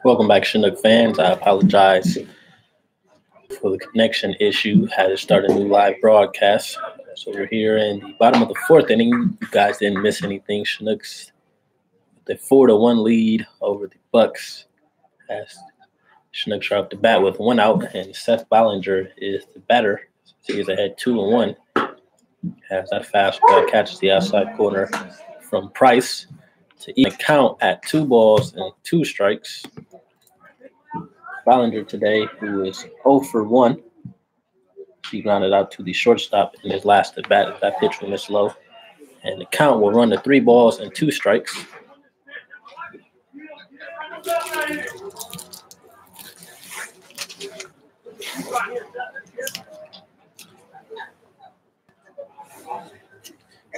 Welcome back, Chinook fans. I apologize for the connection issue. Had to start a new live broadcast. So we're here in the bottom of the fourth inning. You guys didn't miss anything. Chinooks with a 4-1 lead over the Bucs. As Chinooks are up to bat with one out, and Seth Ballinger is the batter. So he's ahead 2-1. As that fastball catches the outside corner from Price to even count at 2-2 strikes. Ballinger today, who is 0 for 1. He grounded out to the shortstop in his last at bat. That pitch will miss low. And the count will run to 3-2 strikes.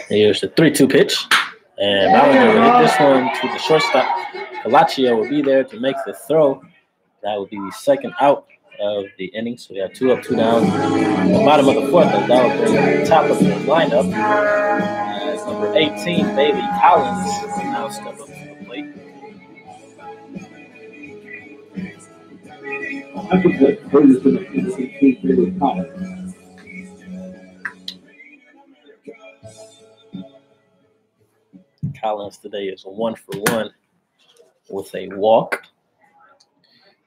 Here's the 3-2 pitch. And Ballinger will hit this one to the shortstop. Calaccio will be there to make the throw. That will be the second out of the inning. So we have 2 up, 2 down. At the bottom of the fourth, that will bring the top of the lineup. As number 18, Bailey Collins, will now step up to the plate. Collins today is 1 for 1 with a walk.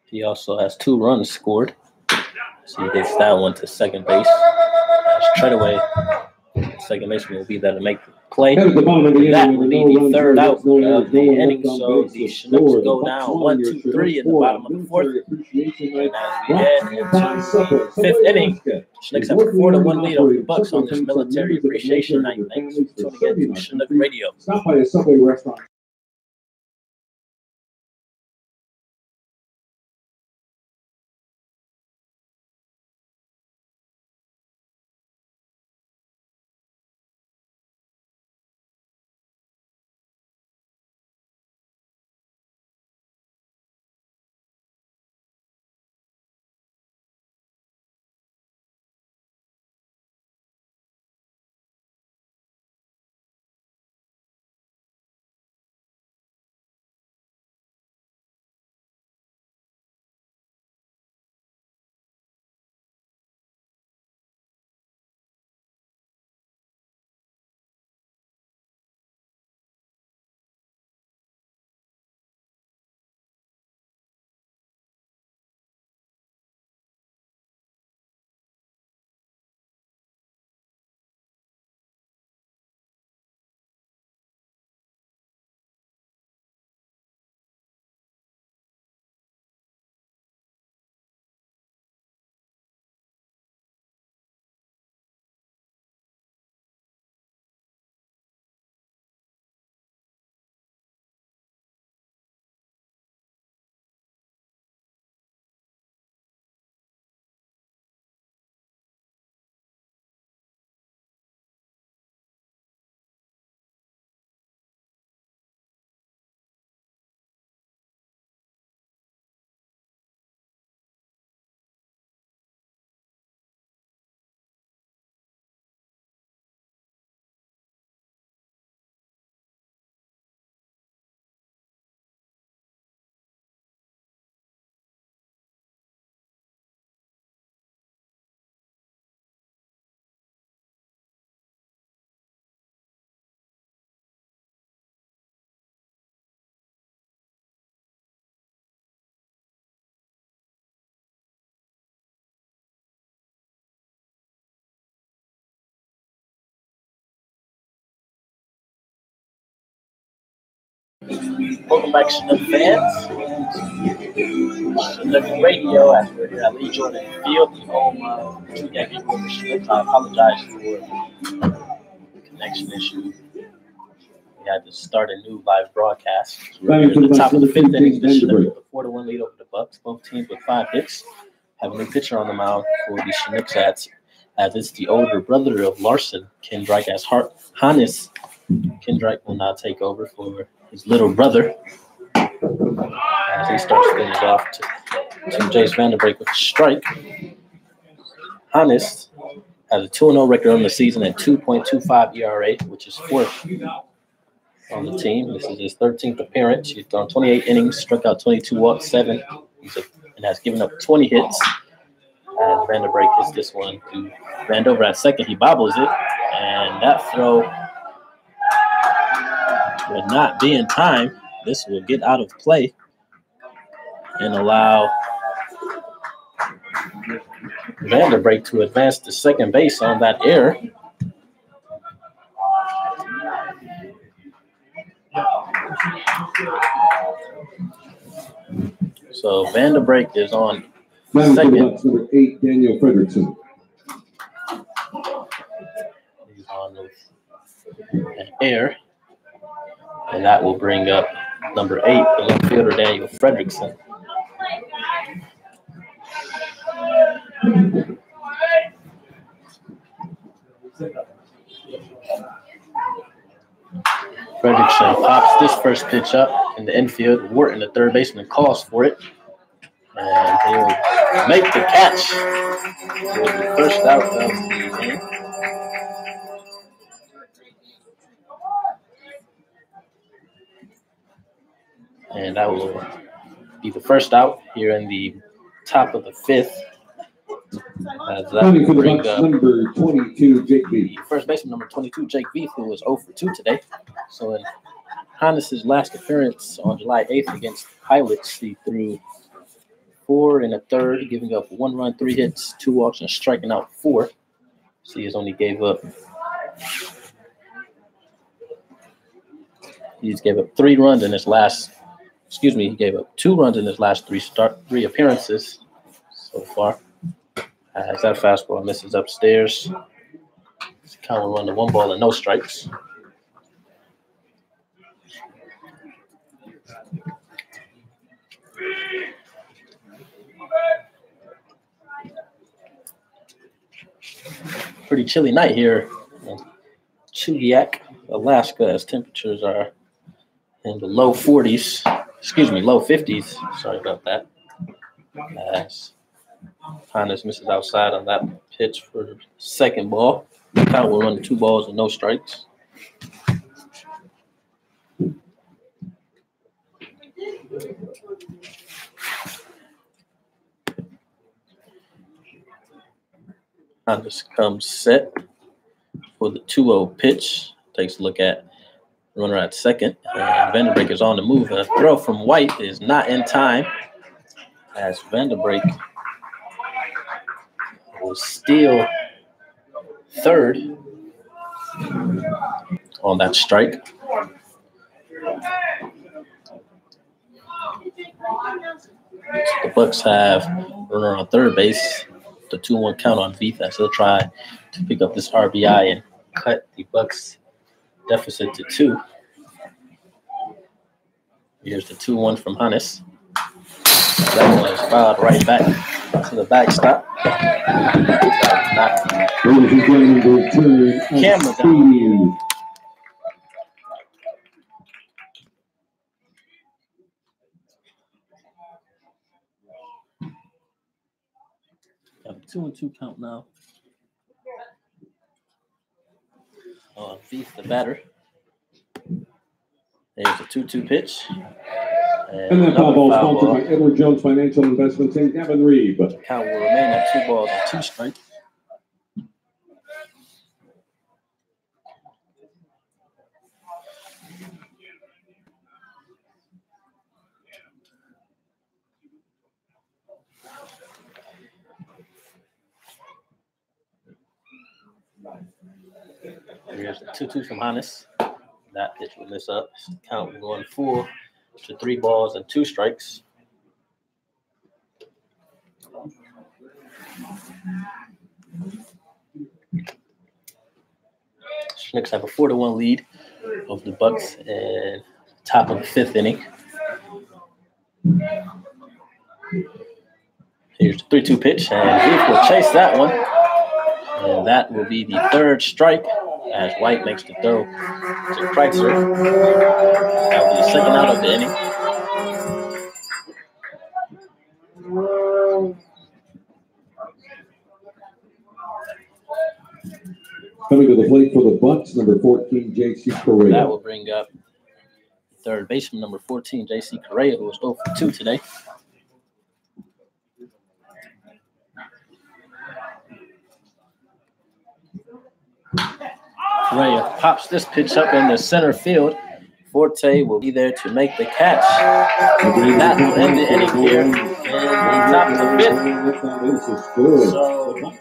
He also has 2 runs scored. So he hits that one to second base. As Treadaway, second baseman, will be there to make the play. That will be the third out of the inning. So the Chinooks go down 1-2-3 in the bottom of the fourth. And as we head into the fifth inning, Chinooks have a 4-1 lead over the Bucs on this Military Appreciation Night. Thanks for tuning in to Chinook Radio. Stop by a Subway restaurant. Welcome back, Chinook fans. Chinook Radio, as we're here at Lee Jordan Field, the home of Chugiak and Chinooks. I apologize for the connection issue. We had to start a new live broadcast. We're at the top of the fifth inning. The Chinooks with a 4-1 lead over the Bucs. Both teams with 5 hits. Have a new pitcher on the mound for the Chinooks as it's the older brother of Larson, Kendrick, as Hannes Kendrick will now take over for his little brother as he starts things off to Jace Vanderbreak with a strike. Hannes has a 2-0 record on the season at 2.25 ERA, which is fourth on the team. This is his 13th appearance. He's thrown 28 innings, struck out 22 walks, 7, and has given up 20 hits. As Vanderbrake hits this one to Vandover at second. He bobbles it, and that throw will not be in time. This will get out of play and allow Vanderbrake to advance to second base on that error. So Vanderbrake is on second. Number 8, Daniel Fredrickson. He's on with an error, and that will bring up number 8, the left fielder Daniel Fredrickson. Fredrickson pops this first pitch up in the infield. Wharton, the third baseman, calls for it. And he'll make the catch for the first out of the game. And that will be the first out here in the top of the 5th. As that will bring up number 22, Jake Veith. First baseman number 22, Jake Veith, who was 0 for 2 today. So in Hannes' last appearance on July 8th against Pilots, he threw 4 1/3, giving up 1 run, 3 hits, 2 walks, and striking out 4. So he only gave up 3 runs in his last. He gave up 2 runs in his last 3 appearances so far. As that fastball misses upstairs, this count will run to 1 ball and no strikes. Pretty chilly night here in Chugiak, Alaska, as temperatures are in the low 50s. Sorry about that. As Hannes misses outside on that pitch for the second ball. The count will run to 2 balls and no strikes. Hannes comes set for the 2-0 pitch. Takes a look at runner at second. And Vanderbrake is on the move. A throw from White is not in time, as Vanderbrake will steal third on that strike. The Bucs have runner on third base. The 2-1 count on Veith, as he'll try to pick up this RBI and cut the Bucs deficit to 2. Here's the 2-1 from Hannes. That one is fouled right back to the backstop. Camera down. Got a 2-2 count now. Veith, the batter. There's a 2-2 pitch. And that foul ball sponsored by Edward Jones Financial Investments and Gavin Reed. Count will remain at 2 balls and 2 strikes. Here's the 2-2 from Hannes. That pitch will miss up. Count will go on 4 to 3 balls and 2 strikes. Chinooks have a 4-1 lead over the Bucs and top of the 5th inning. Here's the 3-2 pitch, and Veith will chase that one. And that will be the 3rd strike as White makes the throw to Kreitzer. That will be the 2nd out of the inning. Coming to the plate for the Bucs, number 14, J.C. Correa. That will bring up third baseman, number 14, J.C. Correa, who was 0 for 2 today. Correa pops this pitch up in the center field. Forte will be there to make the catch. That will end the inning here in the top of the fifth. So,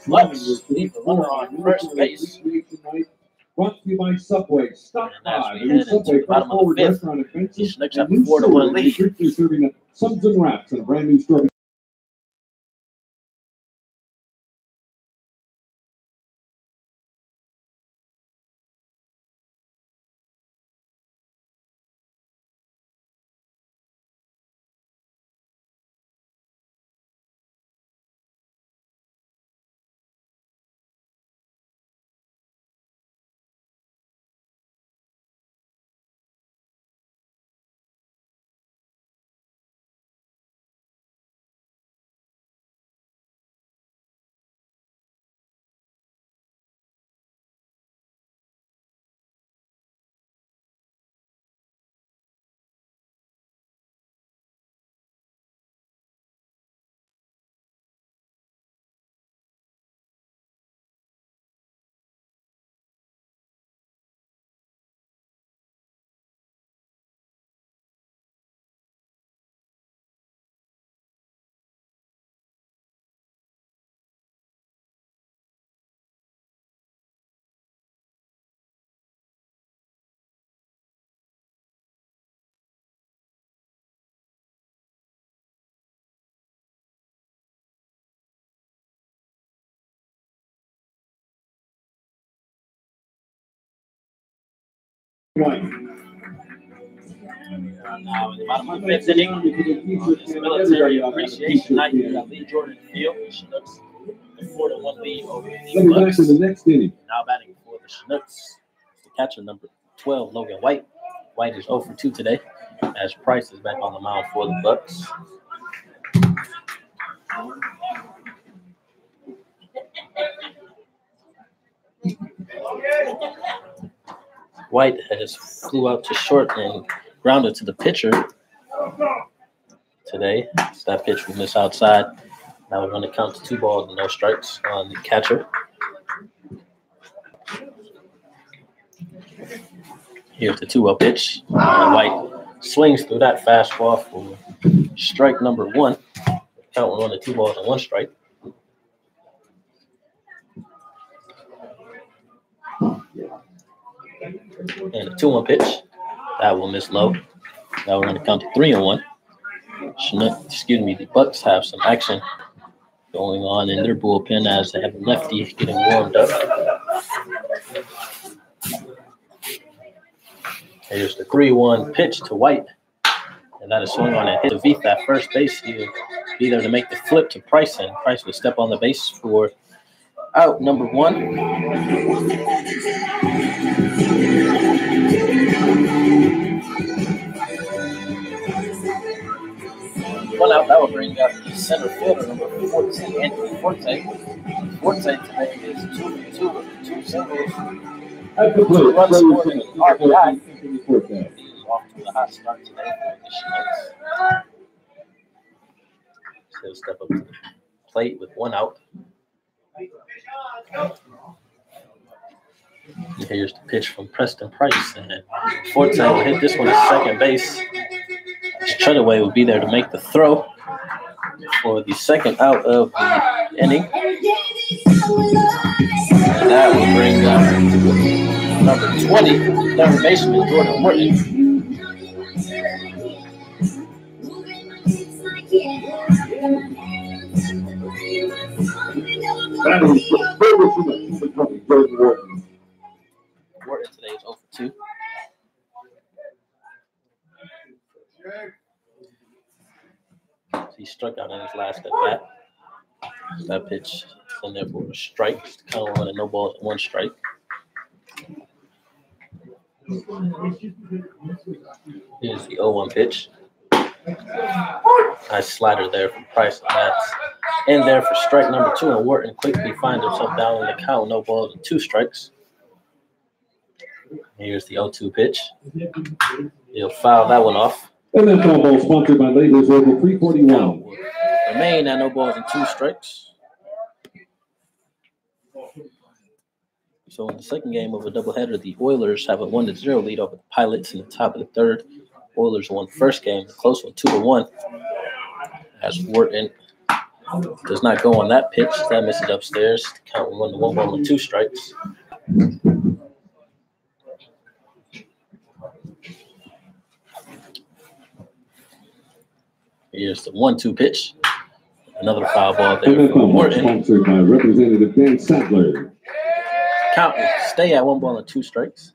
Bucs leave the runner on first base. Brought to you by Subway. Stop by the new Subway Fast Forward Restaurant at Vincent's. Chinooks have a 4-1 lead. Strictly serving up subs and wraps and a brand new strawberry. Now, in the bottom of the fifth inning, on this military appreciation night here at Lee Jordan Field, the Chinooks, the 4-1 lead over the Bucs. The next inning. Now batting for the Chinooks, the catcher number 12, Logan White. White is 0 for 2 today, as Price is back on the mound for the Bucs. White has flew out to short and grounded to the pitcher today. So that pitch will miss outside. Now we're going to count to 2 balls and no strikes on the catcher. Here's the 2-0 pitch. White swings through that fastball for strike number 1. Count 1 to 2 balls and 1 strike. And a 2-1 pitch. That will miss low. Now we're going to count to 3-1. The Bucs have some action going on in their bullpen as they have a lefty getting warmed up. Here's the 3-1 pitch to White. And that is swung on a hit to Veith at first base. He'll be there to make the flip to Price, and Price will step on the base for out number 1. One out, that will bring up the center fielder, number 14, Anthony Forte. Forte today is 2 for 2 with 2 singles. 2 runs scored and an RBI. He's off to a hot start today for the Chinooks. So he'll step up to the plate with 1 out. And here's the pitch from Preston Price. And Forte will hit this one at second base. Treadaway will be there to make the throw for the second out of the inning. And that will bring number 20, third baseman Jordan Morton. Morton today is 0 for 2. He struck out in his last at bat. That pitch is in there for a strike. Count 1 and no balls and 1 strike. Here's the 0-1 pitch. Nice slider there from Price. And that's in there for strike number 2. And Wharton quickly finds himself down in the count. No balls and 2 strikes. Here's the 0-2 pitch. He'll foul that one off. And that foul ball sponsored by Labor's Local 341. Remain at no balls and 2 strikes. So in the second game of a doubleheader, the Oilers have a 1-0 lead over the Pilots in the top of the third. Oilers won the first game, a close one, 2-1. As Wharton does not go on that pitch, that misses upstairs. Count 1 ball and 2 strikes. Here's the 1-2 pitch. Another foul ball there for Wharton. Sponsored by Representative Dan Sadler. Count will stay at 1 ball and 2 strikes.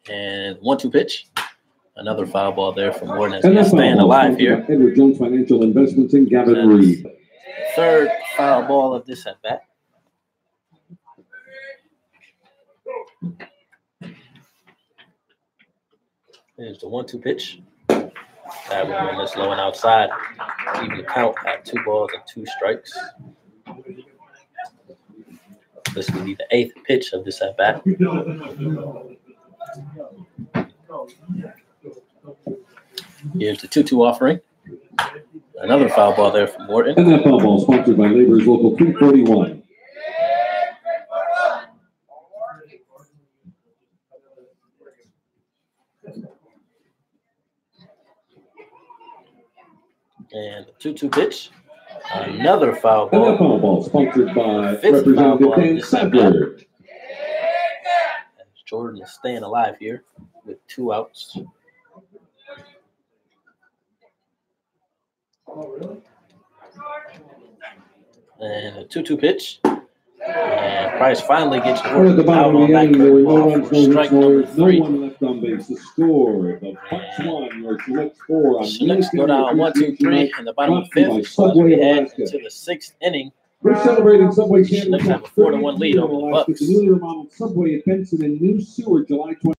And 1-2 pitch. Another foul ball there from Wharton as he's staying alive here. Edward Jones Financial Investments in Gavin Reed. Third foul ball of this at bat. There's the 1-2 pitch. That would be this low and outside. Even the count at 2 balls and 2 strikes. This will be the 8th pitch of this at bat. Here's the 2-2 offering. Another foul ball there from Wharton. And that foul ball sponsored by Labor's Local 341. And the 2-2 pitch. Another foul ball. And that foul ball sponsored by Representative Dan Sadler. Jordan is staying alive here with 2 outs. And a 2-2 pitch. And Price finally gets Jordan out on that curveball for strike number 3. No one left on base to score. The Bucs won, or Chinooks 4. Chinooks go down 1-2-3 in the bottom of the 5th. So as we head into the 6th inning, we're celebrating Subway Chinooks have a 4-1 lead over the Bucs. The newly remodeled Subway at Benson and New Seward, July 20.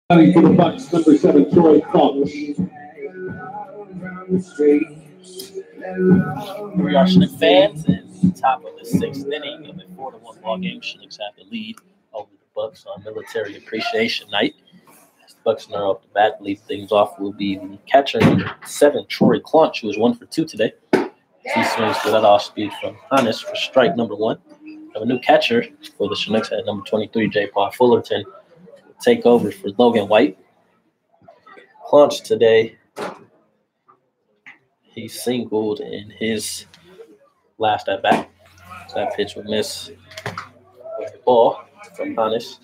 For the Bucs, number 7, Troy Cox. We are Chinook fans, and top of the 6th inning of a 4-1 ball game. Chinooks have the lead over the Bucs on Military Appreciation Night. As the Bucs are up the bat, lead things off will be the catcher number 7, Troy Clunch, who is 1 for 2 today. He swings to that off speed from Hannes for strike number 1. We have a new catcher for the Chinooks at number 23, J. Paul Fullerton. Take over for Logan White. Clunch today, he singled in his last at bat. That pitch would miss with the ball from Hannes.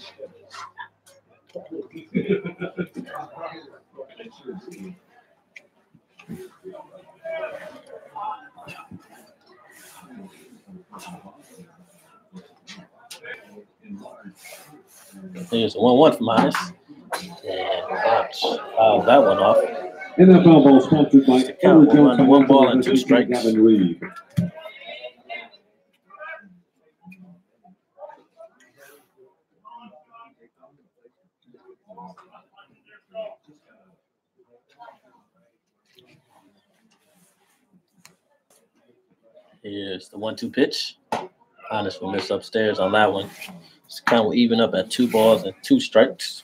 There's a 1-1 from Hannes. And Clunch fouled that one off. And that foul ball sponsored by Edward Jones. 1 ball and 2 strikes. Gavin Reed. Here's the 1-2 pitch. Honest will miss upstairs on that one. This count will even up at 2 balls and 2 strikes.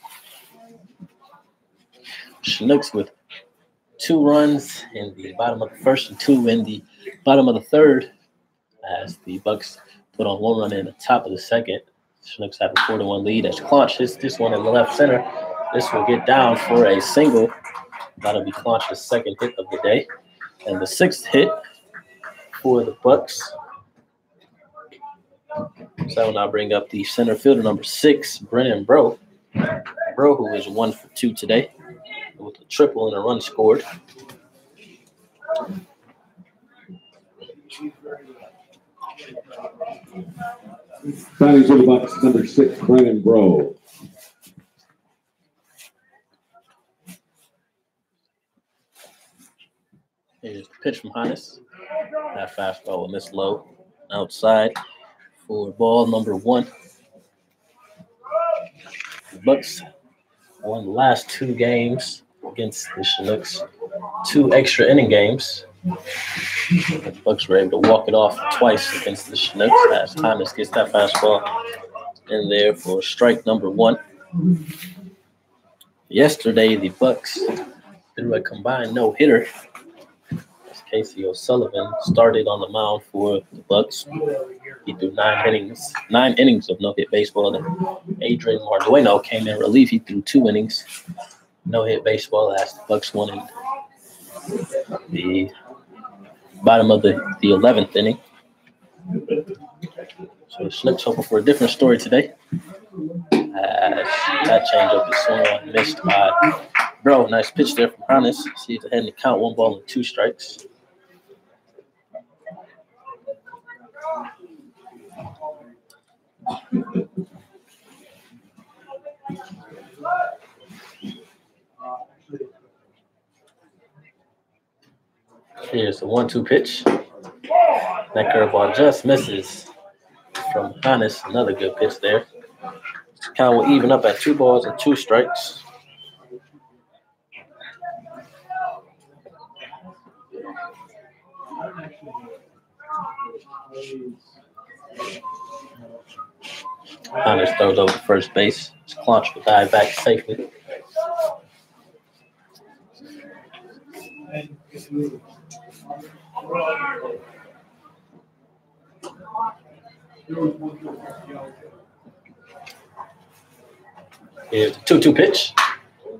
Chinooks with 2 runs in the bottom of the first and 2 in the bottom of the third, as the Bucs put on 1 run in the top of the second. Chinooks have a 4-1 lead as Claunch hits this one in the left center. This will get down for a single. That'll be Claunch's second hit of the day, and the 6th hit for the Bucs. So I will now bring up the center fielder, number 6, Brennan Bro. Bro, who is 1 for 2 today, with a triple and a run scored. Batting for the Bucs, number 6, Brennan Bro. Here's the pitch from Hannes. That fastball will miss low outside for ball number 1. The Bucs won the last 2 games against the Chinooks, 2 extra inning games. The Bucs were able to walk it off twice against the Chinooks as Thomas gets that fastball in there for strike number 1. Yesterday, the Bucs threw a combined no-hitter. Casey O'Sullivan started on the mound for the Bucs. He threw 9 innings of no-hit baseball. And Adrian Mardueno came in relief. He threw 2 innings no-hit baseball as the Bucs won in the bottom of the 11th inning. So the Chinooks hoping for a different story today. That changeup is swung on, missed by Bro. Nice pitch there from Hannes. He's ahead in the count, 1 ball and 2 strikes. Here's the 1-2 pitch. That curveball just misses from Hannes. Another good pitch there. Count will even up at 2 balls and 2 strikes. Hannes throws over to first base. Claunch will dive back safely. Here's the 2-2 pitch.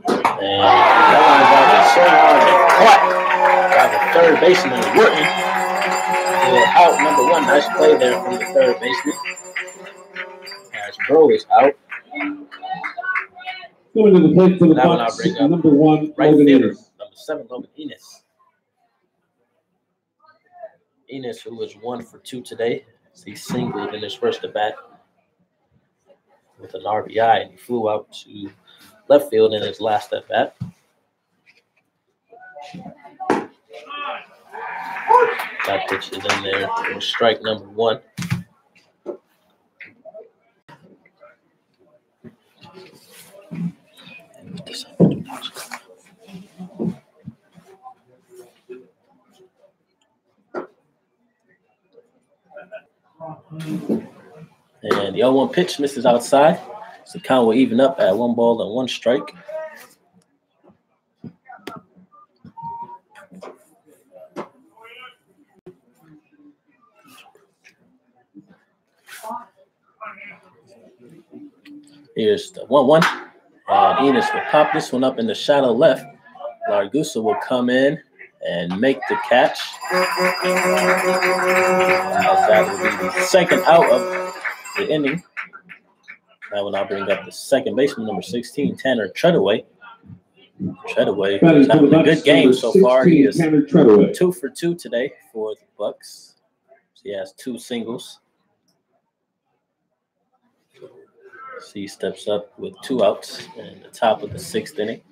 And that one is out and swung on and caught by the third baseman, Wharton. Out number 1. Nice play there from the third baseman. As Bro is out. Going to the plate for the Bucs, number 1, right Logan fielder, Enos. number 7, Logan Enos. Enos, who was 1 for 2 today, he singled in his first at bat with an RBI, and he flew out to left field in his last at bat. That pitch is in there for strike number 1. And the 0-1 pitch misses outside. So the count will even up at 1 ball and 1 strike. Here's the 1-1. And Enos will pop this one up in the shallow left. Largusa will come in and make the catch. That will be the second out of the inning. That will now bring up the second baseman, number 16, Tanner Treadaway. Treadaway is having a good game so far. He is 2 for 2 today for the Bucs. He has 2 singles. So he steps up with 2 outs in the top of the 6th inning.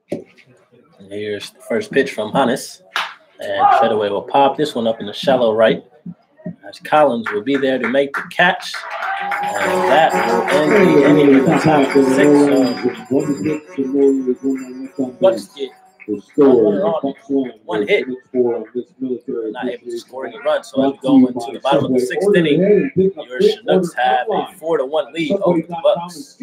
And here's the first pitch from Hannes. And Treadaway will pop this one up in the shallow right, as Collins will be there to make the catch. And that will end the inning in the top of the 6th. Bucs get The score, one hit. Not able to score any runs. So as we go into the bottom of the 6th inning, your Chinooks have a 4-1 lead over the Bucs.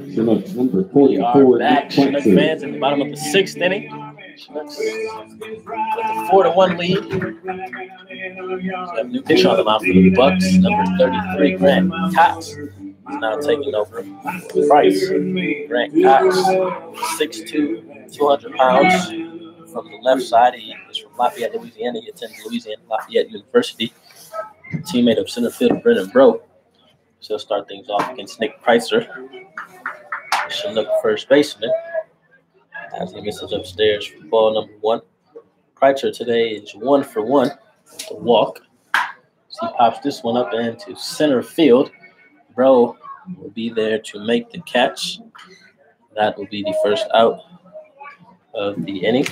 We are back, Chinook fans, at the bottom of the 6th inning. Chinooks with a 4-1 lead. We have a new pitcher on the mound for the Bucs, number 33, Grant Cox. He's now taking over Price. Grant Cox, 6'2", 200 pounds. From the left side, he is from Lafayette, Louisiana. He attended Louisiana Lafayette University. Teammate of center fielder Brennan Bro. So he'll start things off against Nick Pricer, Chinook first baseman, as he misses upstairs for ball number 1. Pricer today is 1 for 1 with a walk. So he pops this one up into center field. Bro will be there to make the catch. That will be the first out of the inning.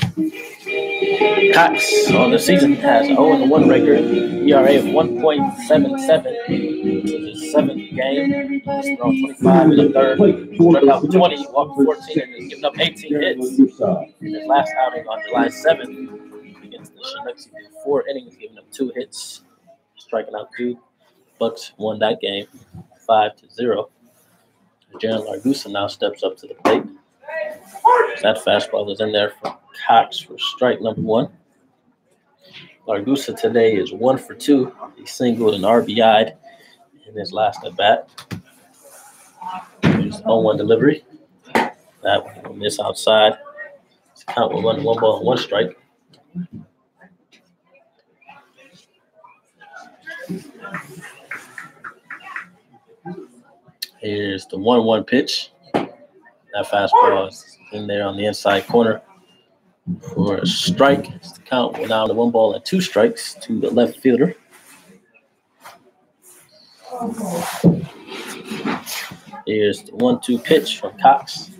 Cox on the season has 0-1 record, ERA of 1.77. This is his 7th game. He's thrown 25 in the 3rd, struck out 20, walked 14, and has given up 18 hits. In his last outing on July 7th against the Chinooks, he did 4 innings, giving up 2 hits, striking out 2. Bucs won that game 5-0. Jaron Largusa now steps up to the plate. That fastball is in there from Cox for strike number 1. Largusa today is 1 for 2. He singled and RBI'd in his last at bat. Just 0-1 delivery. That one will miss outside. It's a count with 1 ball and 1 strike. Here's the 1-1 pitch. That fastball is in there on the inside corner for a strike. It's the count with now the 1 ball and 2 strikes to the left fielder. Here's the 1-2 pitch from Cox.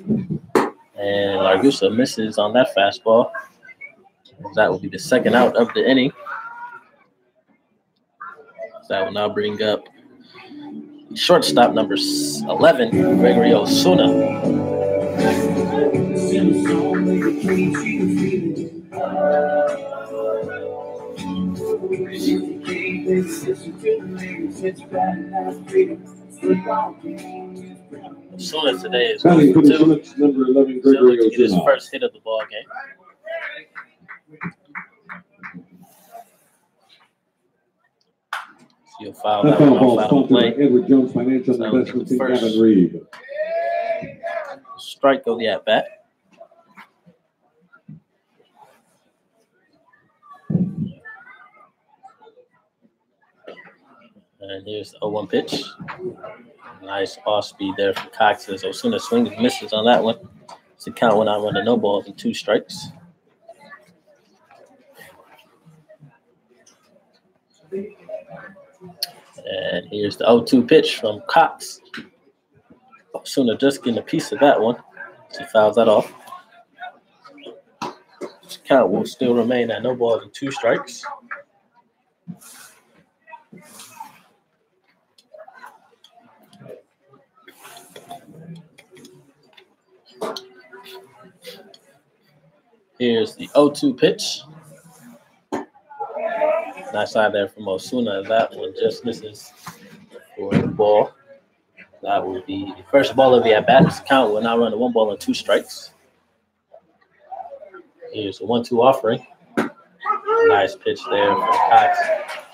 And Largusa misses on that fastball. That will be the second out of the inning. That will now bring up shortstop number 11, Gregory Osuna. Osuna today is 1 for 2. Still to get his first hit of the ball game. You'll foul That that one ball off out of sponsored by play. Edward Jones Financial So that would be Investment the Team, first Gavin Reed. strike of the at-bat. And here's the 0-1 pitch. Nice off speed there from Cox as Osuna swings and misses on that one. It's a count when I run the no balls and 2 strikes. And here's the 0-2 pitch from Cox. Osuna just getting a piece of that one. He fouls that off. This count will still remain at no balls and 2 strikes. Here's the 0-2 pitch. Nice side there from Osuna. That one just misses for the ball. That will be the first ball of the at-bat. This count will now run a 1 ball and 2 strikes. Here's a 1-2 offering. Nice pitch there from Cox.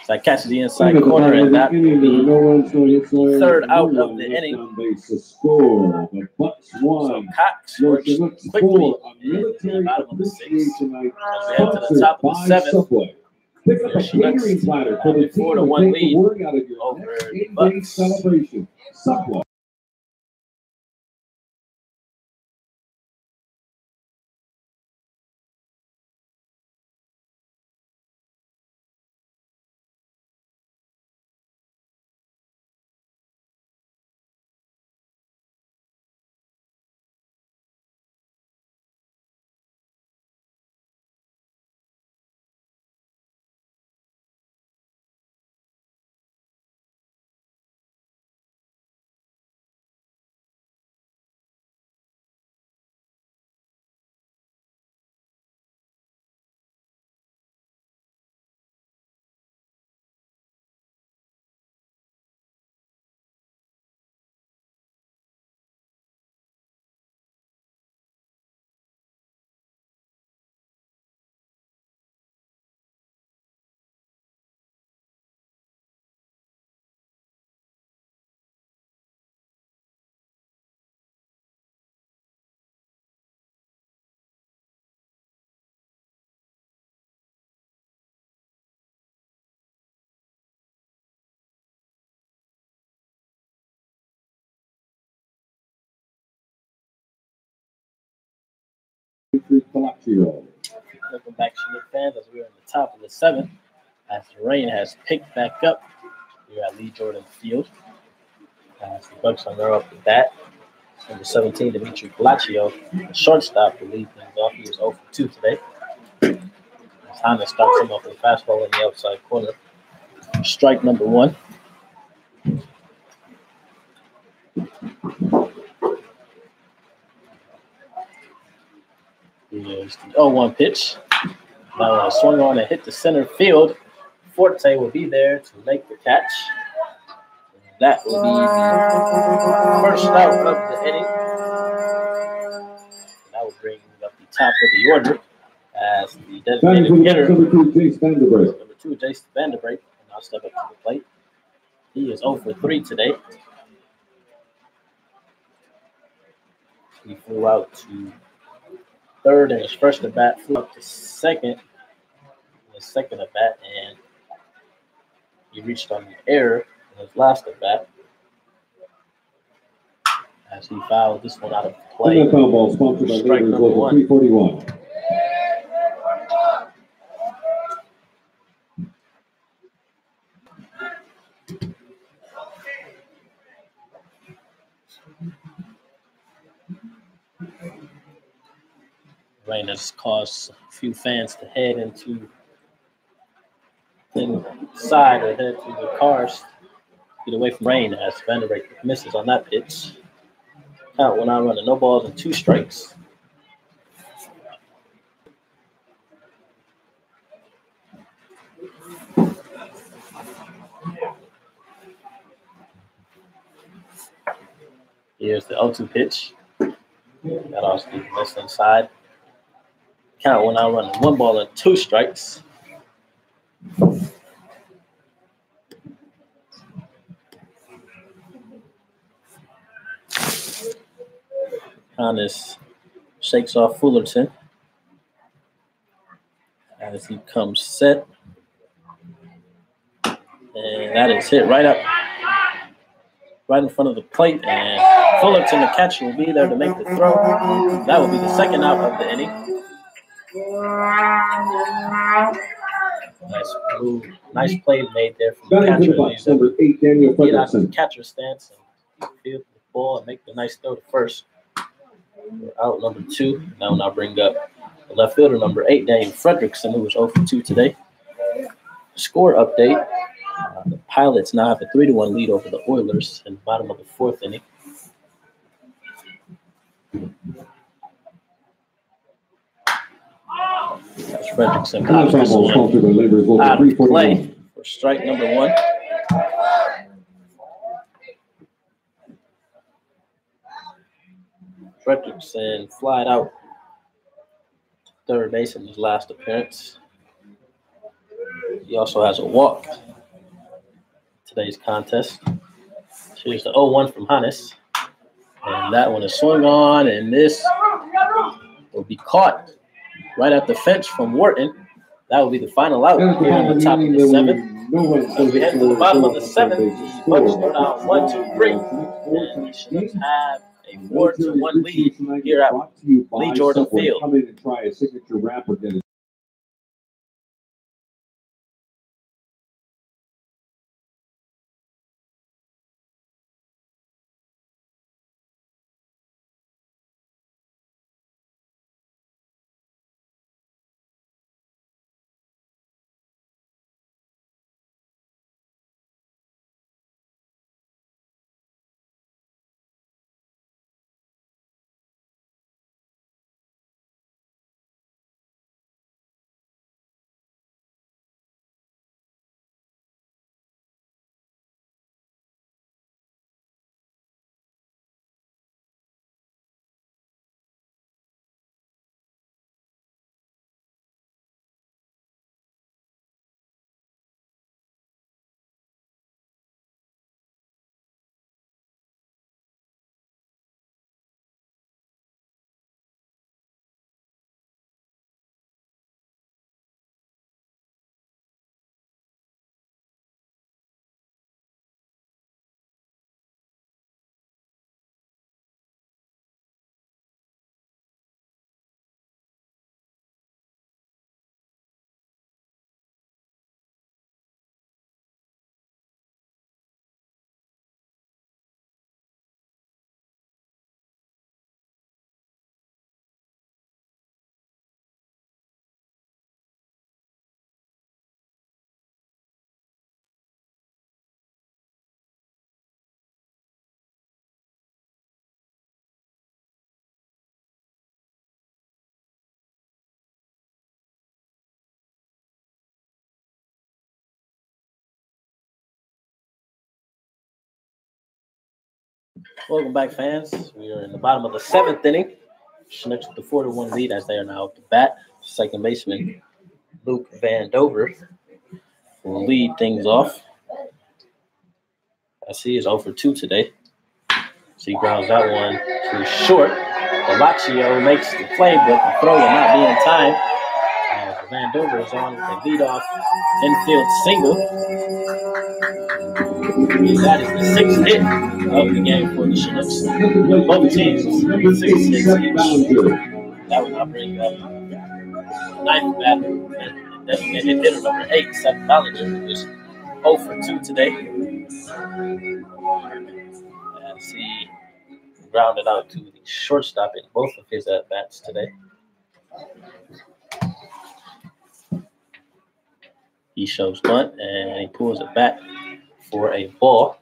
So that catches the inside corner, and that will be the third out of the inning. So Cox works quickly in the bottom of the 6th. As we head to the top of the 7th. Chinooks have a 4-1 lead over the Bucs. Welcome back, Chinook fans, as we're in the top of the 7th. As the rain has picked back up here at Lee Jordan Field. As the Bucs are up the bat. Number 17, Dimitri Palacio, the shortstop, to lead things off. He was 0 for 2 today. It's time to start him off with a fastball in the outside corner. Strike number 1. Here's the 0-1 pitch. Now swung on and hit the center field. Forte will be there to make the catch. And that will be the first out of the inning. And that will bring up the top of the order as the designated hitter, number 2, Jason Vanderbrake, will now step up to the plate. He is 0 for 3 today. He flew out to third in his first at bat, flew up to second in his second at bat, and he reached on the error in his last at bat as he fouled this one out of play. NFL ball sponsored by Strike number 1. 341. Rain has caused a few fans to head into inside or head to the cars, get away from rain as Vanderbrake misses on that pitch. Count when I run no balls and 2 strikes. Here's the 0-2 pitch. Got off the miss inside. Count when I run 1 ball and 2 strikes. Hannes shakes off Fullerton as he comes set. And that is hit right in front of the plate. And Fullerton, the catcher, will be there to make the throw. That will be the second out of the inning. Nice move. Nice play made there from the catcher. Number 8, Daniel Get out to the Fredrickson. catcher stance and field the ball and make the nice throw to first. We're out number 2. Now I'll bring up the left fielder, number 8, Daniel Fredrickson, who was 0 for 2 today. Score update. The Pilots now have a 3-1 lead over the Oilers in the bottom of the 4th inning. That's Fredrickson out of play for strike number 1. Fredrickson flied out to third base in his last appearance. He also has a walk in today's contest. Here's the 0-1 from Hannes. And that one is swung on, and this will be caught right at the fence from Wharton. That will be the final out here on the top of the 7th. As we head to the bottom of the 7th, the Bucs go down 1-2-3. And the Chinooks have a 4-1 lead here at Lee Jordan Field. Come in and try a signature wrap again. Welcome back, fans. We are in the bottom of the 7th inning. Chinooks with the 4-1 lead as they are now up to bat. Second baseman Luke Van Dover will lead things off. I see he's 0 for 2 today. So he grounds that one to short. Galaccio makes the play, but the throw will not be in time. As Van Dover is on with the leadoff infield single. And that is the 6th hit of the game for the Chinooks. Both teams 6 hits each. That would not bring up the 9th batter. And hitter number 8, Seth Ballinger, who was 0 for 2 today. As he grounded out to the shortstop in both of his at-bats today. He shows bunt, and he pulls it back for a ball.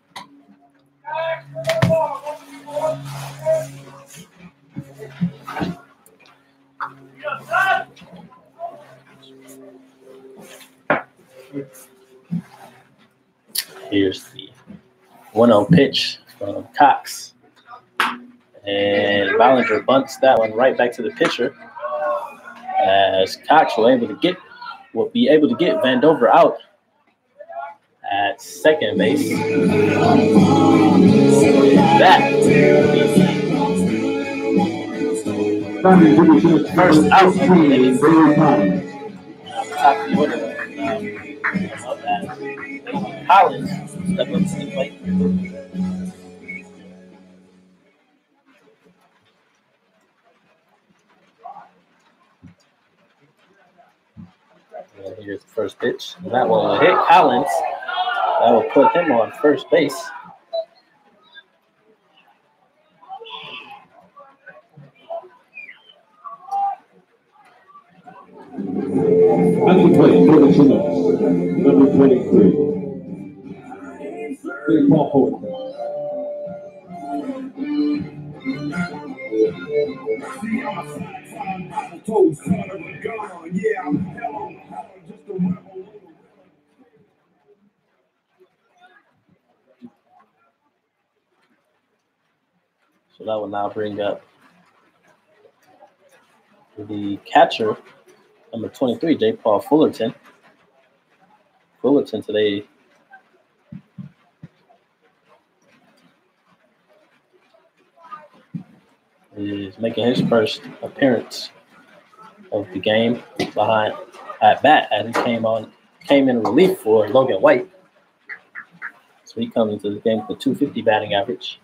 Here's the 1-0 pitch from Cox. And Ballinger bunts that one right back to the pitcher. As Cox will be able to get Van Dover out at second base. That First out of the inning. Top of the order. Collins step up to the plate. And here's the first pitch. And that one will hit Collins. That will put him on first base. At the plate for the Chinooks, number 23. Big ball forward. So that will now bring up the catcher, number 23, J. Paul Fullerton. Fullerton today is making his first appearance of the game at bat as he came in relief for Logan White. So he comes into the game with a .250 batting average.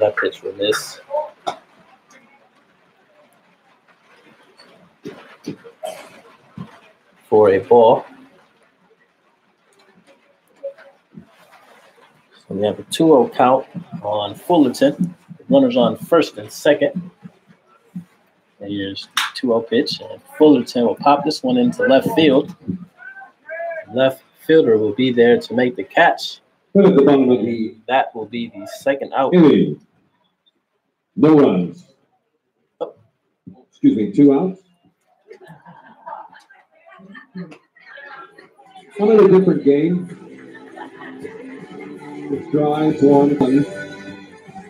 That pitch will miss. For a ball. So we have a 2-0 count on Fullerton. Runners on first and second. And here's the 2-0 pitch. And Fullerton will pop this one into left field. Left fielder will be there to make the catch. That will be the second out. No runs. Oh. Excuse me, 2 outs. I'm in a different game. It's drive, 1.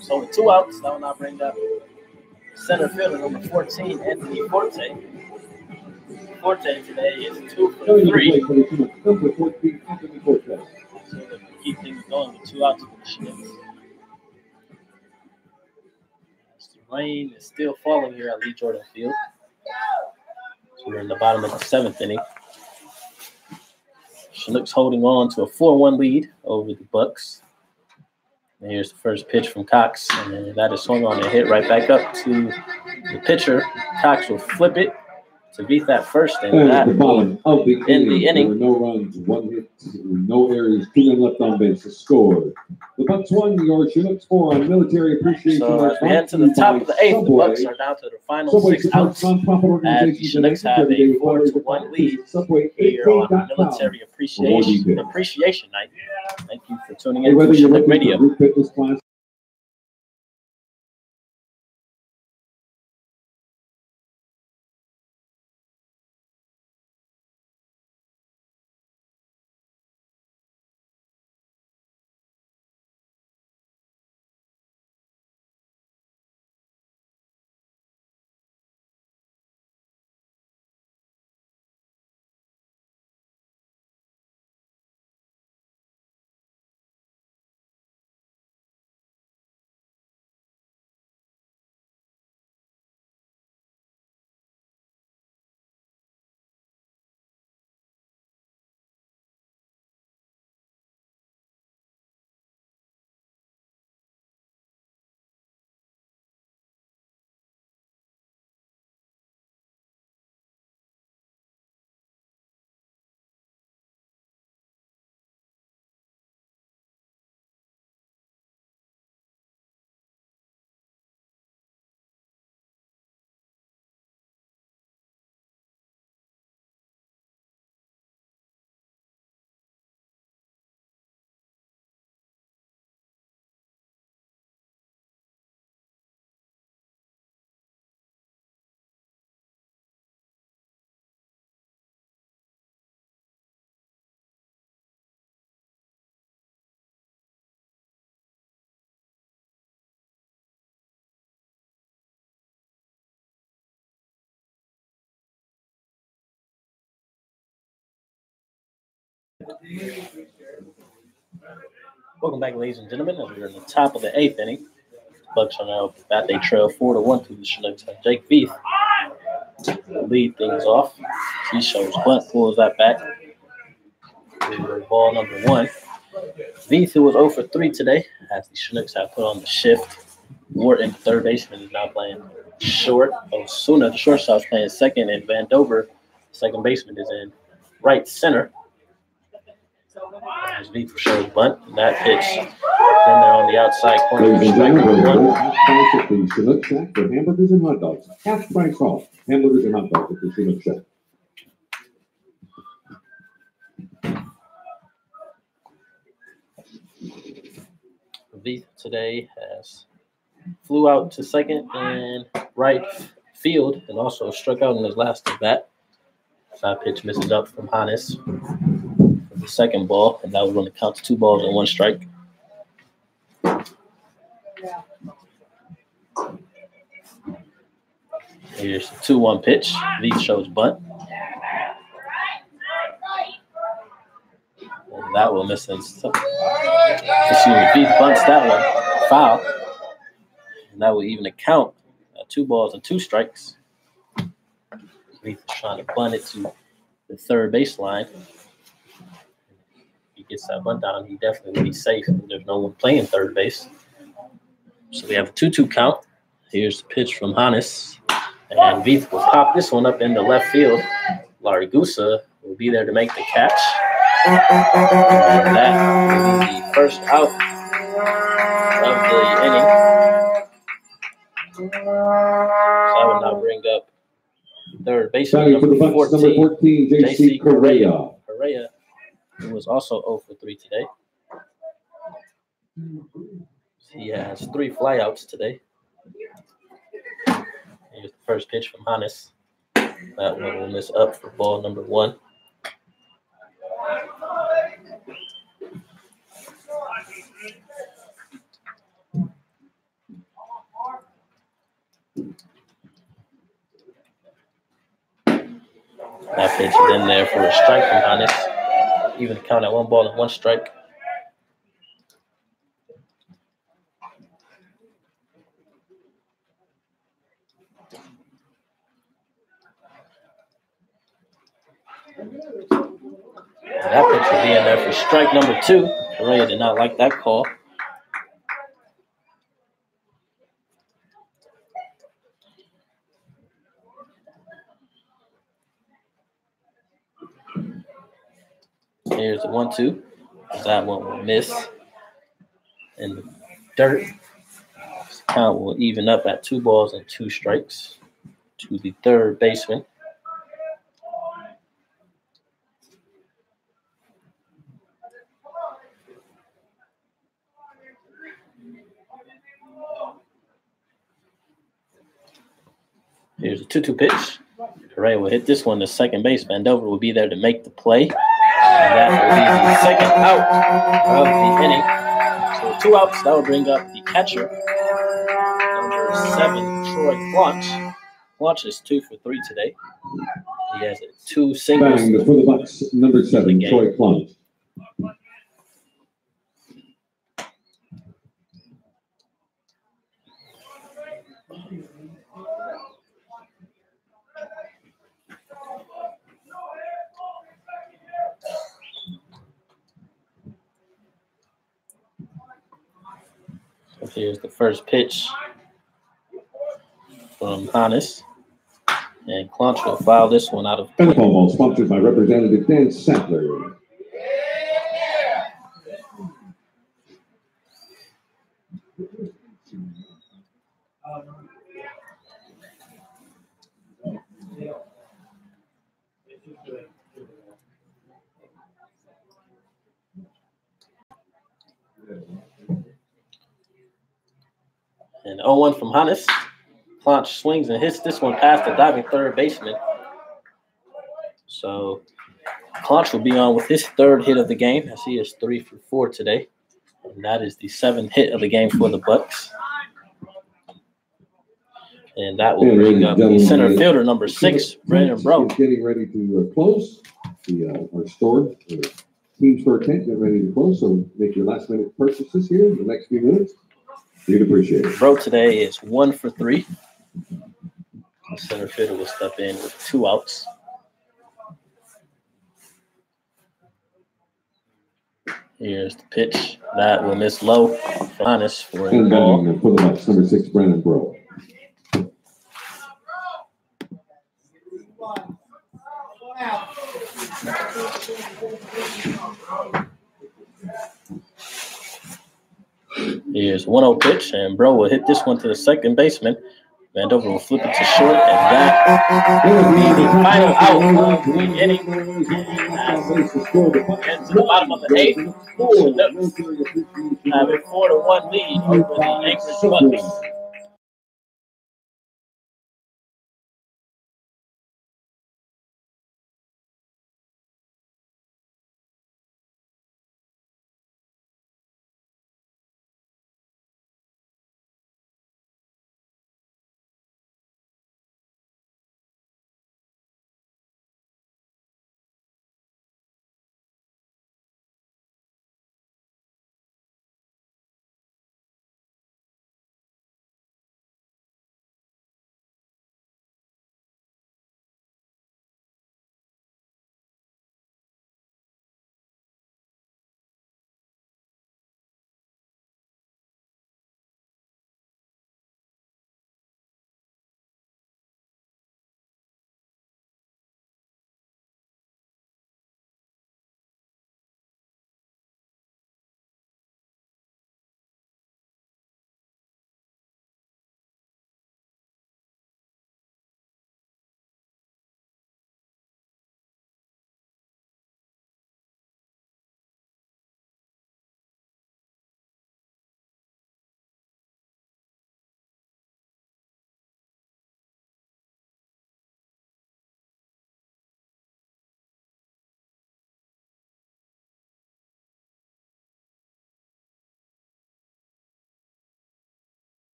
So with 2 outs, that will now bring up center fielder number 14, Anthony Forte. Forte today is 2 for 3. So they keep things going with 2 outs for the Chinooks. The rain is still falling here at Lee Jordan Field. So we're in the bottom of the 7th inning. Chinooks holding on to a 4-1 lead over the Bucs. And here's the first pitch from Cox, and that is swung on and hit right back up to the pitcher. Cox will flip it to beat that first, and that the bottom of the inning. There were no runs, 1 hit, no errors, 2 men left on base. Scored. The Bucs 1, your Chinooks 4 on Military Appreciation. So as we head to the top of the 8th, the Bucs are down to the final 6 outs. As the Chinooks have a 4-1 lead here on Military Appreciation Night. Thank you for tuning in to Chinook Radio. Welcome back, ladies and gentlemen. We're in the top of the 8th inning. Bucs are now bat. They trail 4-1 to the Chinooks. Jake Veith will lead things off. He shows bunt, pulls that back. Ball number 1. Veith, who was 0 for 3 today, as the Chinooks have put on the shift. Wharton, third baseman, is now playing short. Osuna, the shortstop, is playing second, and Vandover, second baseman, is in right center. As Veith shows bunt, and that pitch in there on the outside corner. Ladies and gentlemen, half price at the Chinook Shack for hamburgers and hot dogs. Half price off hamburgers and hot dogs at the Chinook Shack. Veith today flew out to second and right field, and also struck out in his last at bat. That pitch misses up from Hannes for the second ball, and that was when it counts 2 balls and 1 strike. Here's the 2-1 pitch. Veith shows bunt. And that will miss. Veith bunts that one. Foul. And that will even account 2 balls and 2 strikes. Veith is trying to bunt it to the third baseline. If he gets that bunt down, he definitely will be safe. There's no one playing third base. So we have a 2-2 count. Here's the pitch from Hannes. And Veith will pop this one up into left field. Larry Gusa will be there to make the catch. And that will be the first out of the inning. So I will now bring up third baseman number 14, J.C. Correa. Correa, who was also 0 for 3 today. He has 3 flyouts today. Here's the first pitch from Hannes. That one will miss up for ball number 1. That pitch is in there for a strike from Hannes. Even count at 1 ball and 1 strike. That pitch will be in there for strike number 2. Correa did not like that call. Here's the 1-2. That one will miss. In the dirt. This count will even up at 2 balls and 2 strikes to the third baseman. Here's a 2-2 pitch. Correa will hit this one to second base. Vandover will be there to make the play. And that will be the second out of the inning. So 2 outs. That will bring up the catcher, number 7, Troy Claunch. Claunch is 2 for 3 today. He has 2 singles. Bang for the Bucs, number 7, Troy Claunch. Here's the first pitch from Hannes. And Claunch will foul this one out of play. And ball sponsored by Representative Dan Sattler. And 0-1 from Hannes. Claunch swings and hits this one past the diving third baseman. So Claunch will be on with his 3rd hit of the game, as he is 3 for 4 today. And that is the 7th hit of the game for the Bucs. And that will bring up the center fielder, number 6, Brandon Bro. Getting ready to close our store. Team store tent get ready to close, so make your last minute purchases here in the next few minutes. We'd appreciate it. Bro today is 1 for 3. The center fielder will step in with 2 outs. Here's the pitch. That will miss low. Honest for a ball. And for the Bucs, number 6, Brandon Bro. Here's 1-0 pitch, and Bro will hit this one to the second baseman. Vandover will flip it to short, and that will be the final out of the inning. And to the bottom of the 8th, Chinooks have a 4-1 lead over the Anchorage Bucs.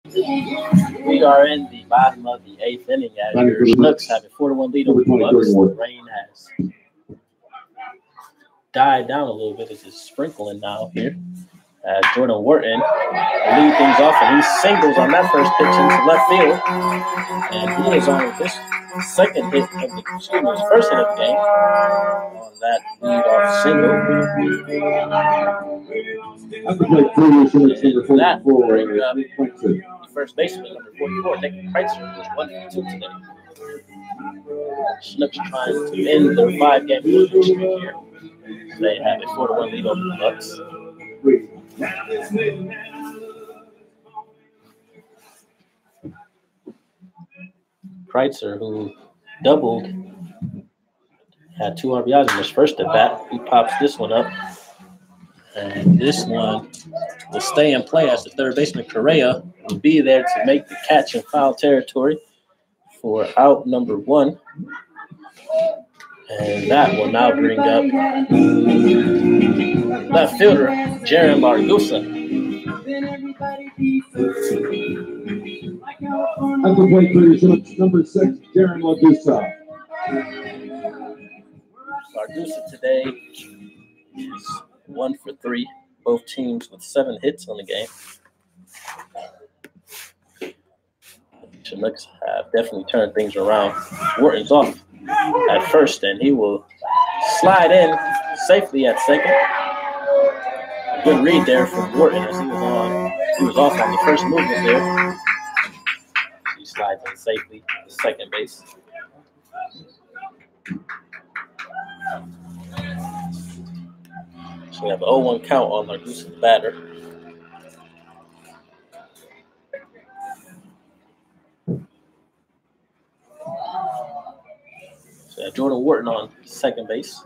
We are in the bottom of the 8th inning as your Chinooks have a 4-1 lead over the Bucs. The rain has died down a little bit. It's just sprinkling now here. Jordan Wharton will lead things off, and he singles on that first pitch into left field. And he is on this second hit of the first hit of the game on that lead-off single. That will bring up the first baseman, number 44, Nick Kreitzer, who is 1 for 2 today. Chinooks trying to end their 5-game losing streak here. They have a 4-1 lead over the Bucs. Kreitzer, who doubled, had 2 RBIs in his first at bat. He pops this one up. And this one will stay in play as the third baseman, Correa, will be there to make the catch in foul territory for out number 1. And that will now bring up left fielder, Jaron Largusa. At the plate for number 6, Jaron Largusa. Largusa today is 1 for 3. Both teams with 7 hits on the game. Chinooks have definitely turned things around. Wharton's off at first, and he will slide in safely at second. A good read there from Wharton as he was off on the first movement there. He slides in safely to second base. So we have an 0-1 count on Largusa, the batter. Got Jordan Wharton on second base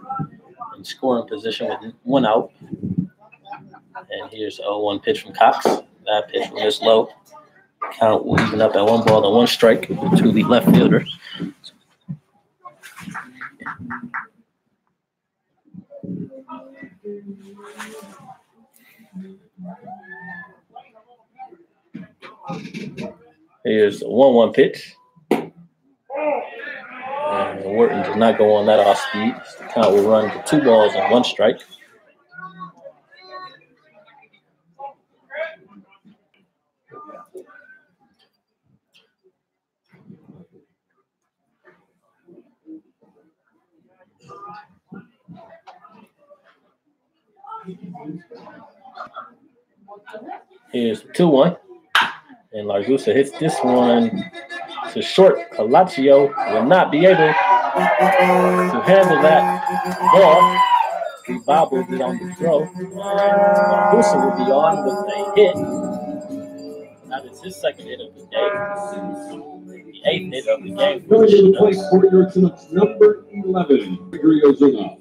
in scoring position with 1 out. And here's a 0-1 pitch from Cox. That pitch was this low. Count will even up at 1 ball and 1 strike to the left fielder. Here's a 1-1 pitch. And Wharton does not go on that off speed. The count will run to 2 balls and 1 strike. Here's the 2-1. And Largusa hits this one to short. Calaccio will not be able to handle that ball. He bobbled it on the throw. Largusa will be on with a hit. That is his second hit of the game. The 8th hit of the game for the Chinooks. For your Chinooks, number 11, Gregory Ozuna.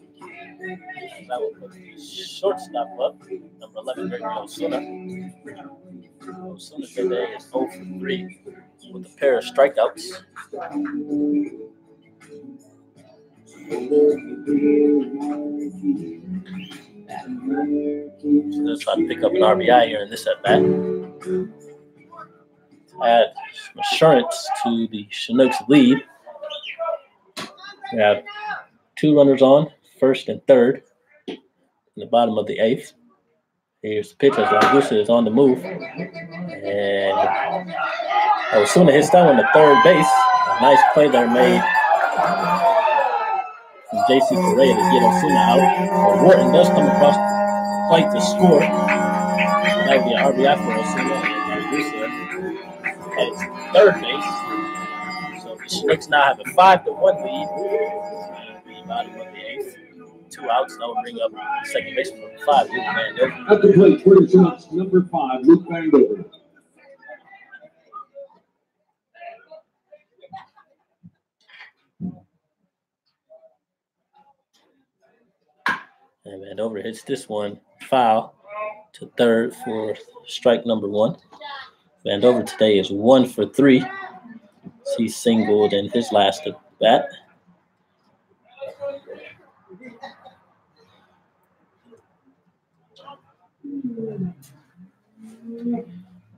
That will put the shortstop up, number 11, Gregory Ozuna. Ozuna today is 0 for 3 with a pair of strikeouts. So they'll try to pick up an RBI here in this at bat. Add some assurance to the Chinooks lead. We have 2 runners on, first and third, in the bottom of the 8th. Here's the pitch as Largusa is on the move. And Ozuna hits that one to third base. A nice play there made from J.C. Correa to get Ozuna out. But Wharton does come across the plate to score. That would be an RBI for Ozuna. And Largusa heads to third base. So the Chinooks now have a 5-1 lead. And the bottom of the 8th. 2 outs. That will bring up second baseman number 5, Luke Vandover. At the plate for your Chinooks, number 5, Luke Vandover. And Vandover hits this one foul to third for strike number 1. Vandover today is 1 for 3. He singled in his last at bat.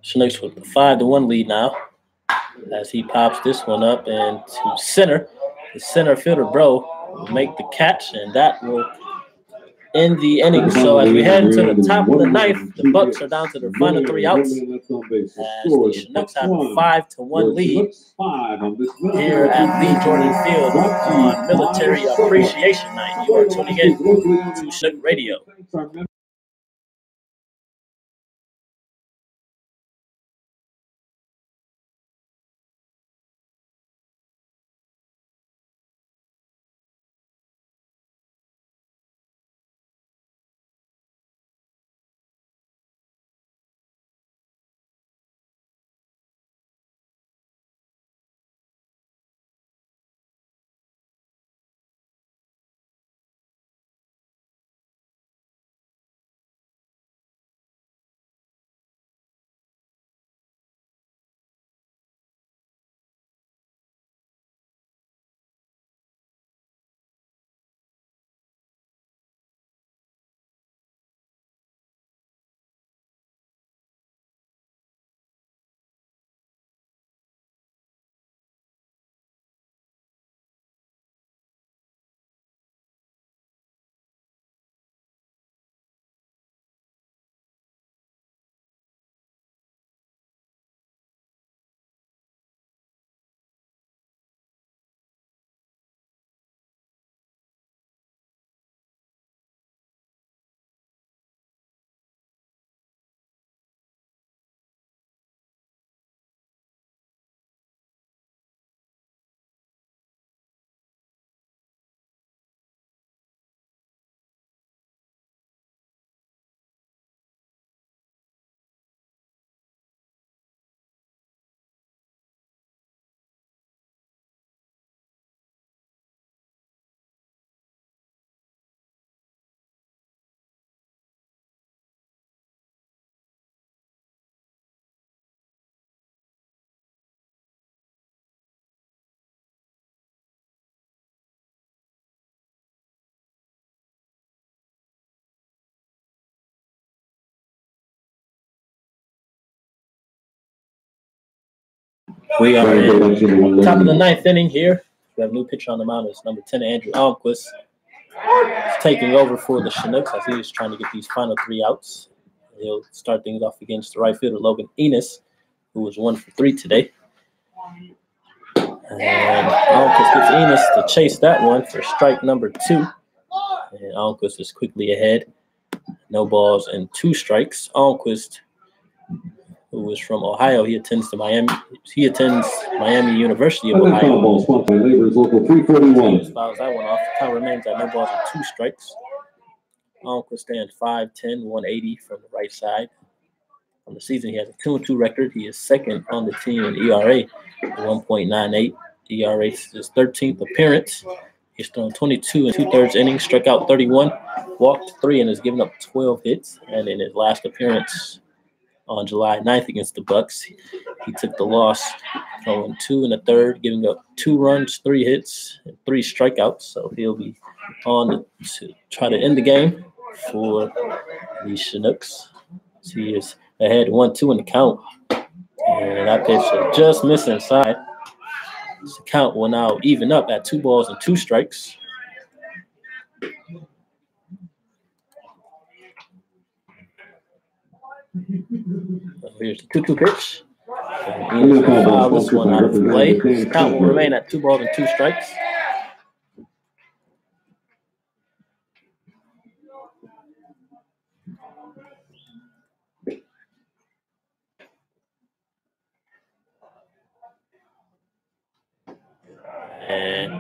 Chinooks with a 5-1 lead now as he pops this one up and to center. The center fielder, Bro, will make the catch, and that will end the inning. So as we head into the top of the 9th, the Bucs are down to their final 3 outs as the Chinooks have a 5-1 lead here at Lee Jordan Field on Military Appreciation Night. You are tuning in to Chinook Radio. We are in top of the ninth inning here. We have a new pitcher on the mound. It's number 10, Andrew Almquist. He's taking over for the Chinooks as he is trying to get these final 3 outs. He'll start things off against the right fielder, Logan Enos, who was 1 for 3 today. And Almquist gets Enos to chase that one for strike number 2. And Almquist is quickly ahead. No balls and 2 strikes. Almquist, who is from Ohio, he attends Miami University of Ohio. Local 341. Fouls that one off. The count remains at no balls and 2 strikes. Almquist stands 5'10", 180 from the right side. On the season, he has a 2-2 record. He is second on the team in ERA, 1.98. ERA is his 13th appearance. He's thrown 22 and 2/3 innings, struck out 31, walked 3, and has given up 12 hits. And in his last appearance on July 9th against the Bucs, he took the loss, throwing 2 1/3, giving up 2 runs, 3 hits, and 3 strikeouts. So he'll be on to try to end the game for the Chinooks. He is ahead 1-2 in the count. And that pitch just missed inside. The count will now even up at 2 balls and 2 strikes. Here's the 2-2 pitch. And foul this one out of play. The count will remain at 2 balls and 2 strikes. And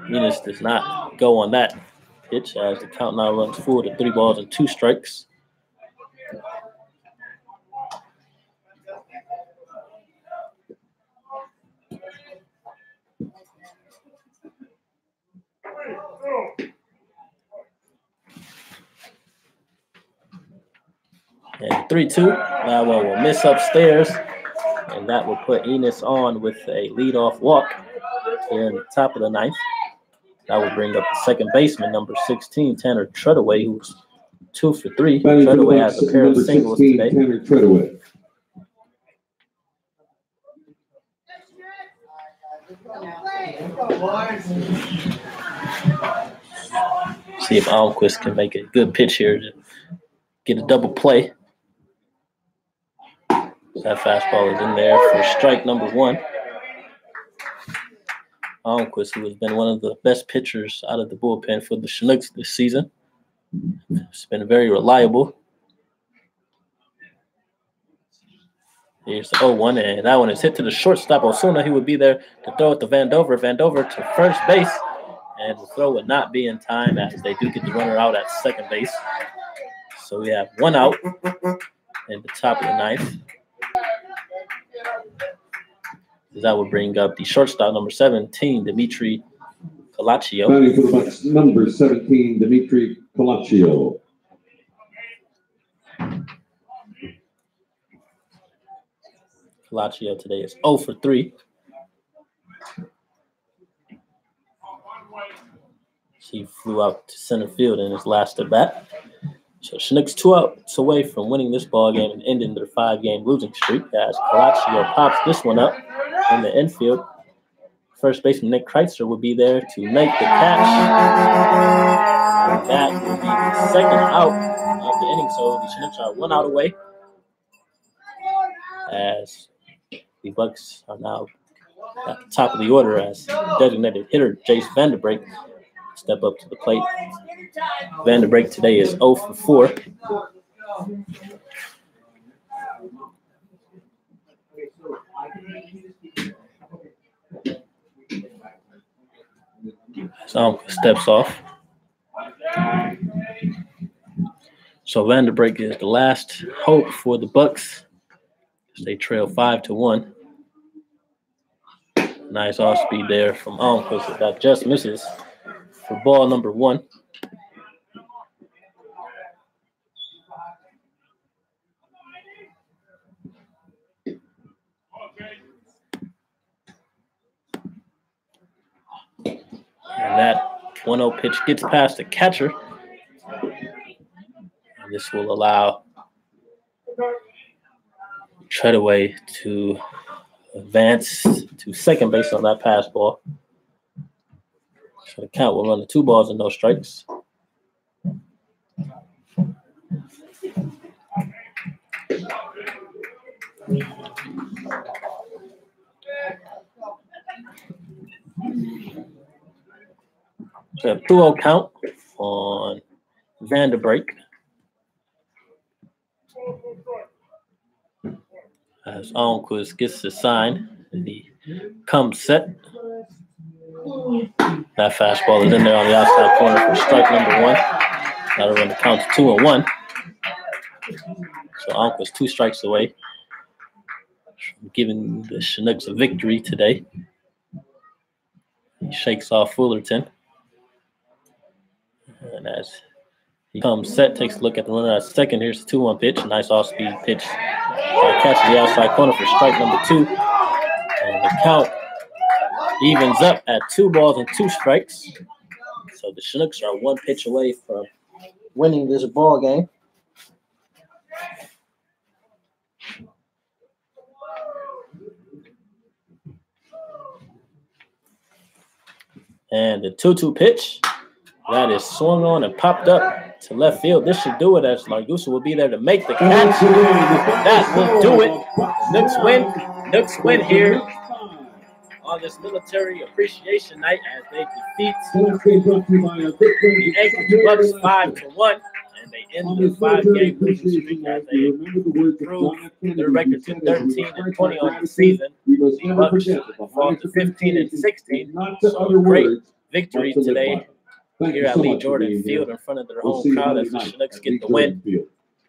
Enos does not go on that pitch as the count now runs full to 3 balls and 2 strikes. And 3-2. That one will miss upstairs, and that will put Enos on with a leadoff walk here in the top of the ninth. That will bring up the second baseman, number 16, Tanner Treadaway, who's 2 for 3. Treadaway has a pair of singles today. Tanner Treadaway. See if Almquist can make a good pitch here to get a double play. That fastball is in there for strike number 1. Almquist, who has been one of the best pitchers out of the bullpen for the Chinooks this season. It's been very reliable. Here's the 0-1, and that one is hit to the shortstop. Osuna, he would be there to throw it to Vandover. Vandover to first base, and the throw would not be in time as they do get the runner out at second base. So we have 1 out in the top of the ninth. That would bring up the shortstop, number 17, Dimitri Calaccio. Batting for the Bucs, number 17, Dimitri Calaccio. Calaccio today is 0 for 3. He flew out to center field in his last at bat. So Chinooks 2 outs away from winning this ball game and ending their 5-game losing streak as Calaccio pops this one up in the infield. First baseman Nick Kreitzer will be there to make the catch. And that will be the second out of the inning. So the Chinooks are 1 out away as the Bucs are now at the top of the order as designated hitter Jace Vanderbrake step up to the plate. Vanderbrake today is 0 for 4. So steps off. So Vanderbrake is the last hope for the Bucs. They trail 5-1. Nice off speed there from Almquist. That just misses for ball number 1. And that 1-0 pitch gets past the catcher. And this will allow Treadaway to advance to second base on that pass ball. So the count will run to 2 balls and no strikes. So a 2-0 count on Vanderbrake. As Almquist gets the sign, and he comes set. That fastball is in there on the outside corner for strike number 1. That'll run the count to 2-1. So Almquist 2 strikes away from giving the Chinooks a victory today. He shakes off Fullerton. And as he comes set, takes a look at the runner at second. Here's the 2-1 pitch. A nice off-speed pitch. Catches the outside corner for strike number 2. And the count evens up at 2 balls and 2 strikes. So the Chinooks are 1 pitch away from winning this ball game. And the 2-2 pitch, that is swung on and popped up to left field. This should do it, as Largusa will be there to make the catch. That will do it. Nooks win here on this military appreciation night as they defeat the Anchorage Bucs 5-1. And they end the 5-game losing streak as they improve their record to 13-20 on the season. The Bucs fall to 15-16. So a great victory today here at Lee Jordan Field in front of their home crowd as the Chinooks get the win.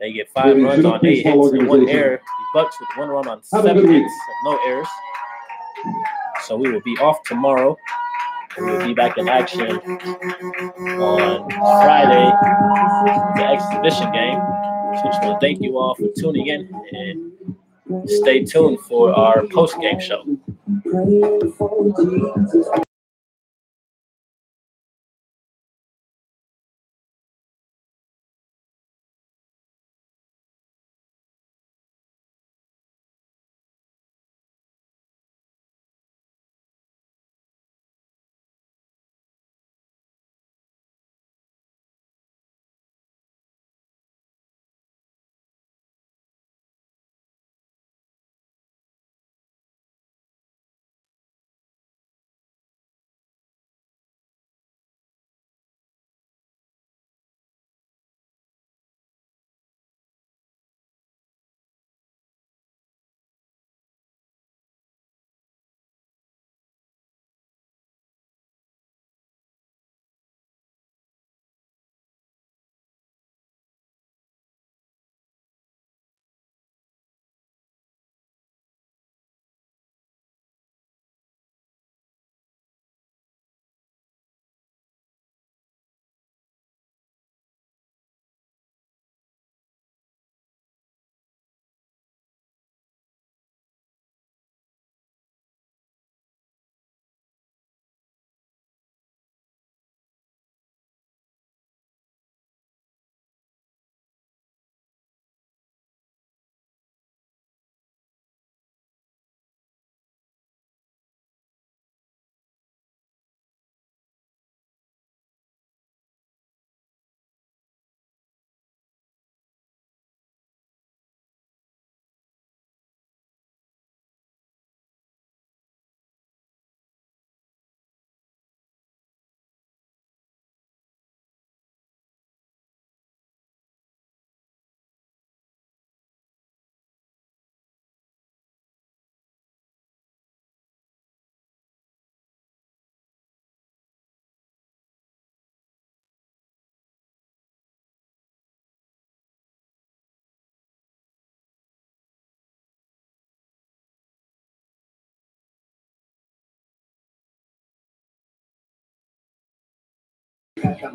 They get 5 runs on 8 hits and 1 error. The Bucs with 1 run on 7 hits and no errors. So we will be off tomorrow. We will be back in action on Friday, the exhibition game. So just want to thank you all for tuning in and stay tuned for our post-game show.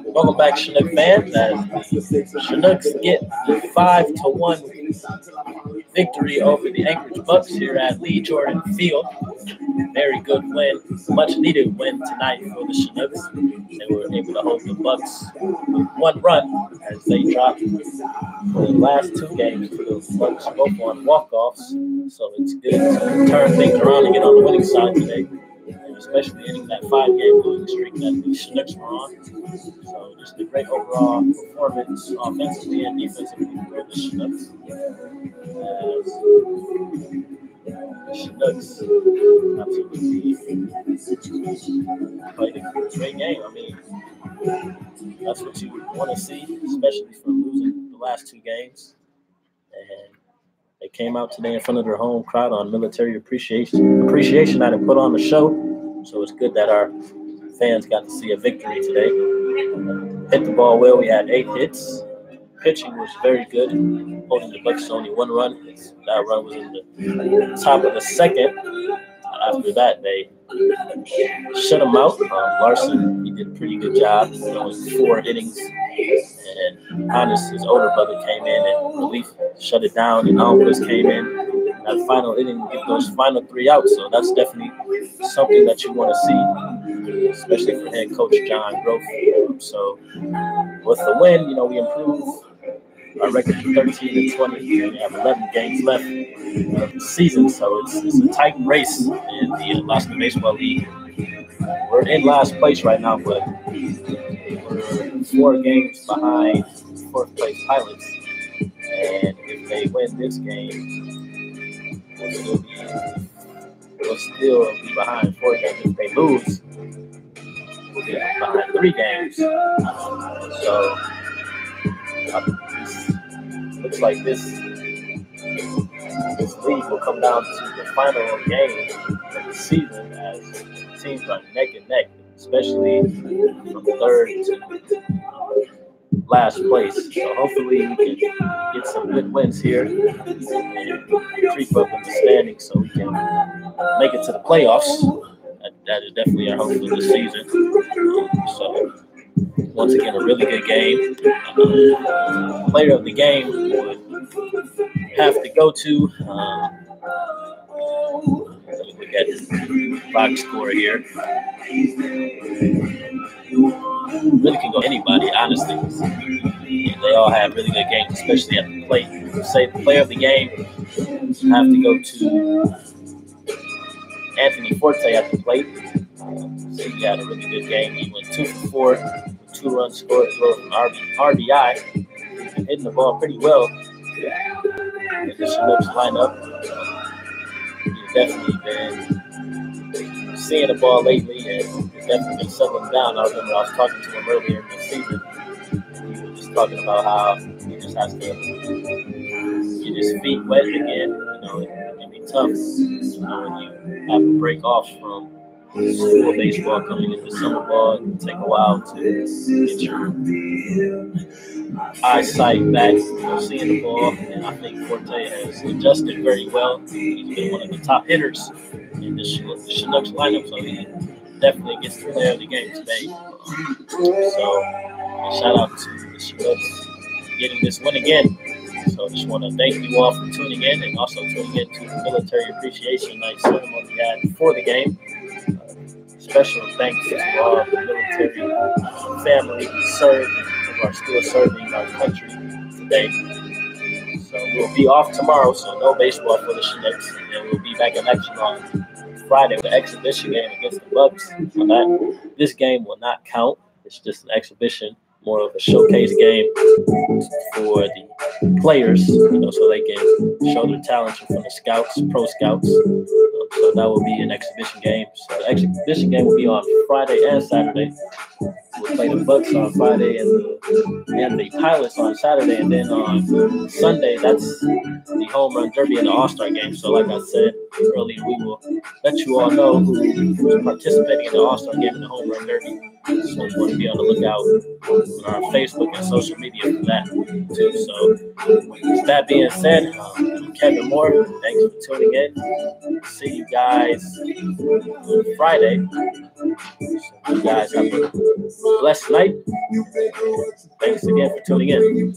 Welcome back, Chinook fans. As the Chinooks get the 5-1 victory over the Anchorage Bucs here at Lee Jordan Field. Very good win, much needed win tonight for the Chinooks. They were able to hold the Bucs with one run as they dropped the last two games for the Bucs, both on walk-offs. So it's good to turn things around and get on the winning side today, especially ending that 5-game losing streak that the Chinooks were on. So just a great overall performance offensively and defensively for the Chinooks. Chinooks absolutely played a great game. I mean, that's what you want to see, especially for losing the last two games. And they came out today in front of their home crowd on military appreciation night and put on the show. So it's good that our fans got to see a victory today. Hit the ball well. We had 8 hits. Pitching was very good, holding the Bucs to only one run. That run was in the top of the second. After that, they shut him out. Larson, he did a pretty good job, throwing 4 innings. And Hannes, his older brother, came in and relief shut it down. And Alvarez came in that final inning to get those final 3 outs. So that's definitely something that you want to see, especially for head coach John Grove. So with the win, we improve our record to 13-20. We have 11 games left of the season, so it's a tight race in the Alaska Baseball League. We're in last place right now, but we're 4 games behind 4th place Pilots. And if they win this game, we'll still be behind 4 games. If they lose, we'll be behind 3 games. So looks like this league will come down to the final game of the season, as teams are neck and neck, especially from 3rd to last place. So hopefully we can get some good wins here and creep up in the standings so we can make it to the playoffs. That is definitely our hope for the season. So once again, a really good game. Player of the game would have to go to, let me look at the box score here. Really can go anybody, honestly. They all have really good games, especially at the plate. Say the player of the game have to go to Anthony Forte at the plate. So he had a really good game. He went 2 for 4, 2 runs scored, as well as an RBI. He's been hitting the ball pretty well in the Chinooks lineup. He's definitely been seeing the ball lately and he's definitely been settling down. I remember I was talking to him earlier in the season. He was just talking about how he just has to get his feet wet again. It can be tough when you have a break off from school baseball coming into summer ball. It can take a while to get your eyesight back, seeing the ball. And I think Forte has adjusted very well. He's been one of the top hitters in the Chinooks lineup, so he definitely gets to play the game today. So shout out to the Chinooks getting this win again. So I just want to thank you all for tuning in and also tuning in to the Military Appreciation Night ceremony we had before the game. Special thanks to all the military family who served and who are still serving our country today. So we'll be off tomorrow, so no baseball for the Chinooks. And then we'll be back in action on Friday with an exhibition game against the Bucs. This game will not count. It's just an exhibition, more of a showcase game for the players, so they can show their talents from the scouts, pro scouts. So that will be an exhibition game. So the exhibition game will be on Friday and Saturday. We'll play the Bucs on Friday and the Pilots on Saturday, and then on Sunday that's the home run derby and the All-Star game. So like I said earlier, we will let you all know who's participating in the All-Star game and the home run derby. So you want to be on the lookout on our Facebook and social media for that too. So with that being said, Kevin Moore. Thanks for tuning in. See you guys on Friday. So you guys have a blessed night. Thanks again for tuning in.